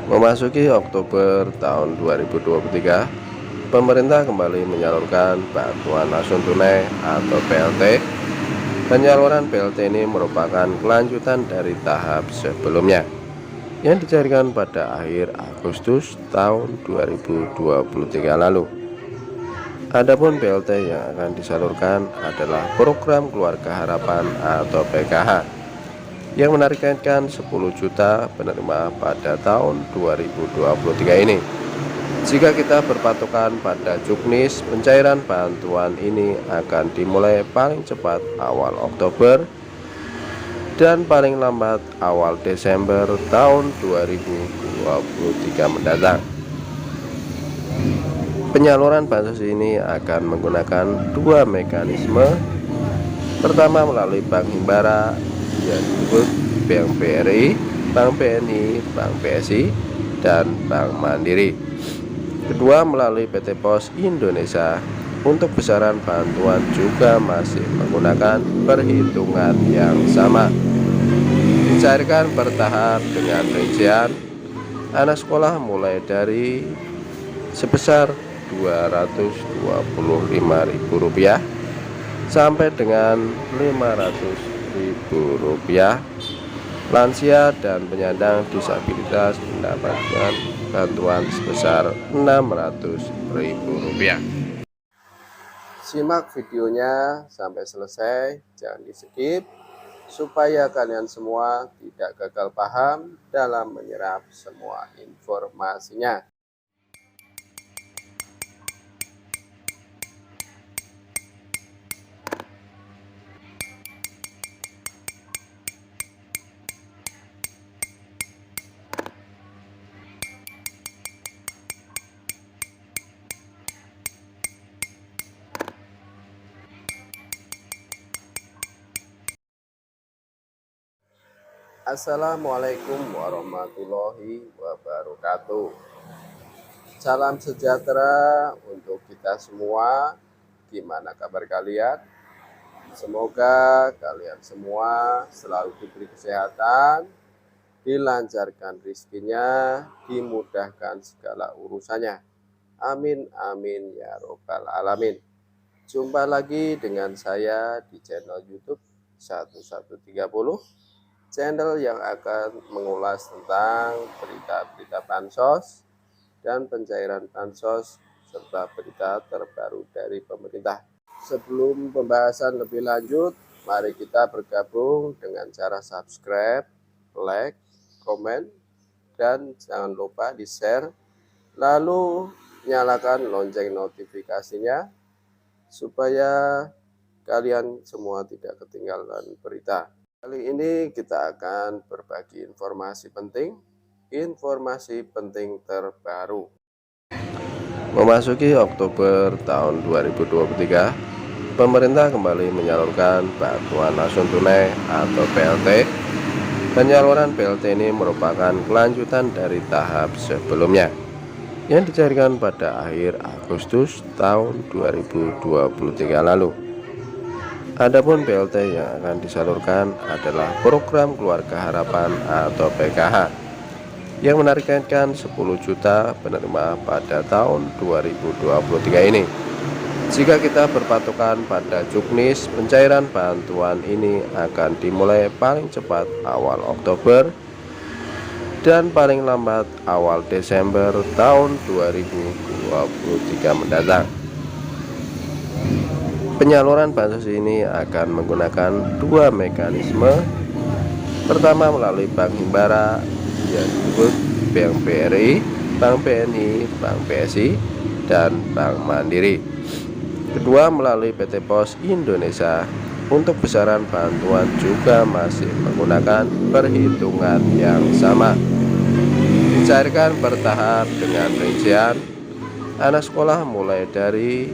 Memasuki Oktober tahun 2023, pemerintah kembali menyalurkan bantuan langsung tunai atau BLT. Penyaluran BLT ini merupakan kelanjutan dari tahap sebelumnya yang dicairkan pada akhir Agustus tahun 2023 lalu. Adapun BLT yang akan disalurkan adalah program Keluarga Harapan atau PKH yang menargetkan 10 juta penerima pada tahun 2023 ini. Jika kita berpatokan pada juknis, pencairan bantuan ini akan dimulai paling cepat awal Oktober dan paling lambat awal Desember tahun 2023 mendatang. Penyaluran bansos ini akan menggunakan dua mekanisme. Pertama, melalui Bank Himbara yang disebut Bank BRI, Bank BNI, Bank BSI, dan Bank Mandiri. Kedua, melalui PT Pos Indonesia. Untuk besaran bantuan juga masih menggunakan perhitungan yang sama. Dicairkan bertahap dengan rincian anak sekolah mulai dari sebesar Rp225.000 sampai dengan Rp500.000. Lansia dan penyandang disabilitas mendapatkan bantuan sebesar Rp600.000. Simak videonya sampai selesai, jangan di skip supaya kalian semua tidak gagal paham dalam menyerap semua informasinya. Assalamualaikum warahmatullahi wabarakatuh. Salam sejahtera untuk kita semua. Gimana kabar kalian? Semoga kalian semua selalu diberi kesehatan, dilancarkan rezekinya, dimudahkan segala urusannya. Amin amin ya robbal alamin. Jumpa lagi dengan saya di channel YouTube 1130, channel yang akan mengulas tentang berita-berita bansos dan pencairan bansos serta berita terbaru dari pemerintah. Sebelum pembahasan lebih lanjut, mari kita bergabung dengan cara subscribe, like, komen, dan jangan lupa di-share, lalu nyalakan lonceng notifikasinya supaya kalian semua tidak ketinggalan berita. Kali ini kita akan berbagi informasi penting terbaru. Memasuki Oktober tahun 2023, pemerintah kembali menyalurkan bantuan langsung tunai atau BLT. Penyaluran BLT ini merupakan kelanjutan dari tahap sebelumnya yang dicairkan pada akhir Agustus tahun 2023 lalu. Adapun BLT yang akan disalurkan adalah program Keluarga Harapan atau PKH yang menargetkan 10 juta penerima pada tahun 2023 ini. Jika kita berpatokan pada juknis, pencairan bantuan ini akan dimulai paling cepat awal Oktober dan paling lambat awal Desember tahun 2023 mendatang. Penyaluran bansos ini akan menggunakan dua mekanisme. Pertama, melalui Bank Himbara yang disebut Bank BRI, Bank BNI, Bank BSI, dan Bank Mandiri. Kedua, melalui PT Pos Indonesia. Untuk besaran bantuan juga masih menggunakan perhitungan yang sama. Dicairkan bertahap dengan rincian anak sekolah mulai dari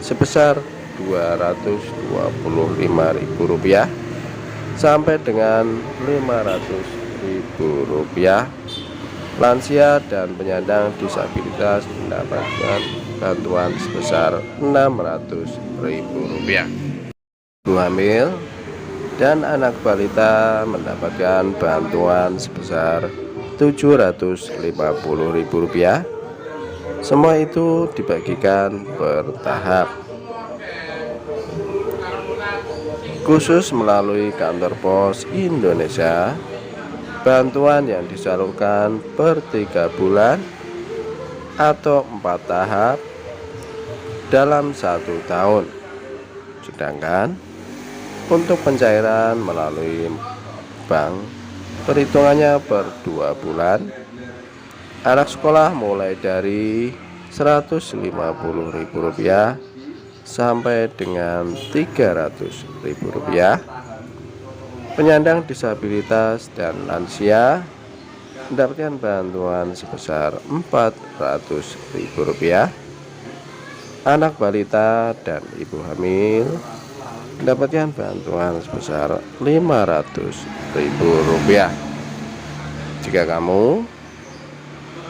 sebesar Rp225.000 sampai dengan Rp500.000. Lansia dan penyandang disabilitas mendapatkan bantuan sebesar Rp600.000. Ibu hamil dan anak balita mendapatkan bantuan sebesar Rp750.000. Semua itu dibagikan bertahap. Khusus melalui kantor pos Indonesia, bantuan yang disalurkan per 3 bulan atau 4 tahap dalam 1 tahun. Sedangkan untuk pencairan melalui bank, perhitungannya per 2 bulan. Anak sekolah mulai dari Rp150.000 sampai dengan Rp300.000. Penyandang disabilitas dan lansia mendapatkan bantuan sebesar Rp400.000. Anak balita dan ibu hamil mendapatkan bantuan sebesar Rp500.000. Jika kamu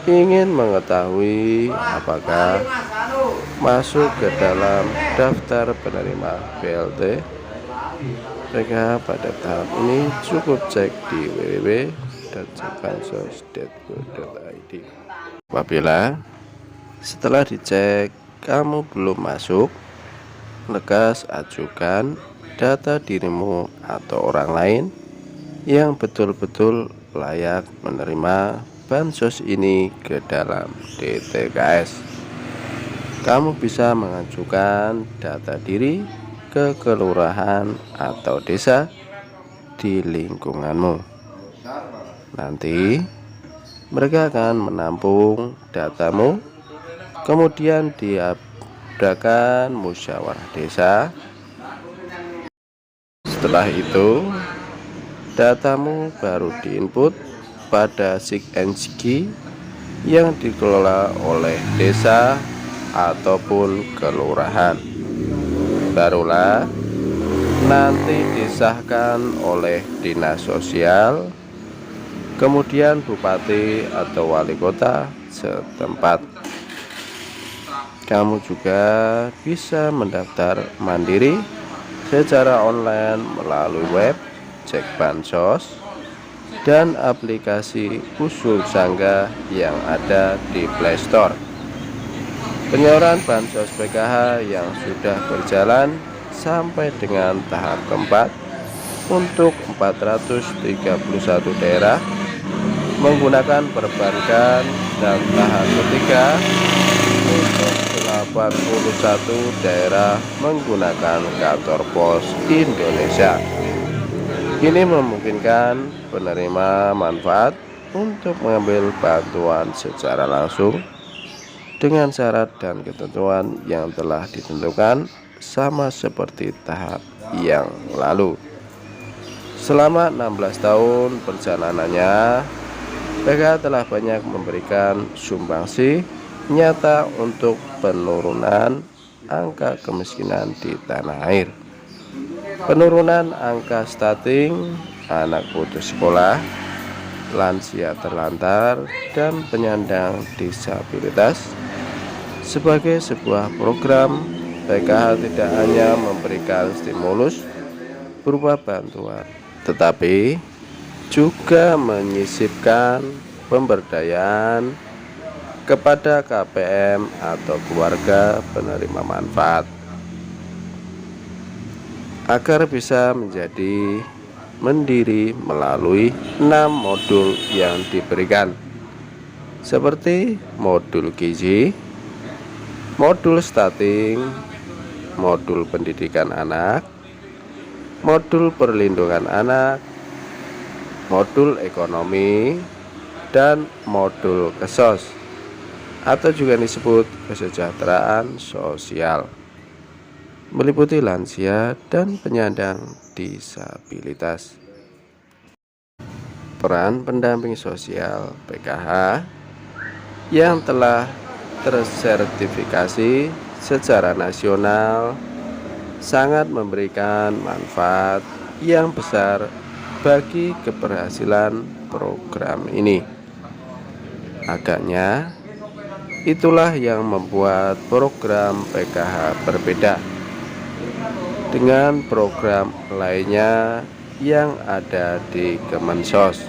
ingin mengetahui apakah masuk ke dalam daftar penerima BLT PKH pada tahap ini, cukup cek di www.cekbansos.go.id. Apabila setelah dicek kamu belum masuk, lekas ajukan data dirimu atau orang lain yang betul-betul layak menerima bansos ini ke dalam DTKS. Kamu bisa mengajukan data diri ke kelurahan atau desa di lingkunganmu. Nanti mereka akan menampung datamu, kemudian diadakan musyawarah desa. Setelah itu datamu baru diinput pada SIG yang dikelola oleh desa ataupun kelurahan. Barulah nanti disahkan oleh dinas sosial, kemudian bupati atau wali kota setempat. Kamu juga bisa mendaftar mandiri secara online melalui web Cek Bansos dan aplikasi Usul Sangga yang ada di Play Store. Penyaluran bansos PKH yang sudah berjalan sampai dengan tahap keempat untuk 431 daerah menggunakan perbankan, dan tahap ketiga untuk 81 daerah menggunakan kantor pos Indonesia. Ini memungkinkan penerima manfaat untuk mengambil bantuan secara langsung dengan syarat dan ketentuan yang telah ditentukan sama seperti tahap yang lalu. Selama 16 tahun perjalanannya, PKH telah banyak memberikan sumbangsi nyata untuk penurunan angka kemiskinan di tanah air. Penurunan angka stunting, anak putus sekolah, lansia terlantar, dan penyandang disabilitas. Sebagai sebuah program, PKH tidak hanya memberikan stimulus berupa bantuan, tetapi juga menyisipkan pemberdayaan kepada KPM atau keluarga penerima manfaat, agar bisa menjadi mandiri melalui 6 modul yang diberikan, seperti modul gizi, modul stunting, modul pendidikan anak, modul perlindungan anak, modul ekonomi, dan modul kesos atau juga disebut kesejahteraan sosial, meliputi lansia dan penyandang disabilitas. Peran pendamping sosial PKH yang telah tersertifikasi secara nasional sangat memberikan manfaat yang besar bagi keberhasilan program ini. Agaknya itulah yang membuat program PKH berbeda dengan program lainnya yang ada di Kemensos.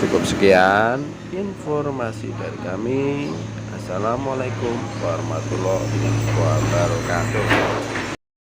Cukup sekian informasi dari kami. Assalamualaikum warahmatullahi wabarakatuh.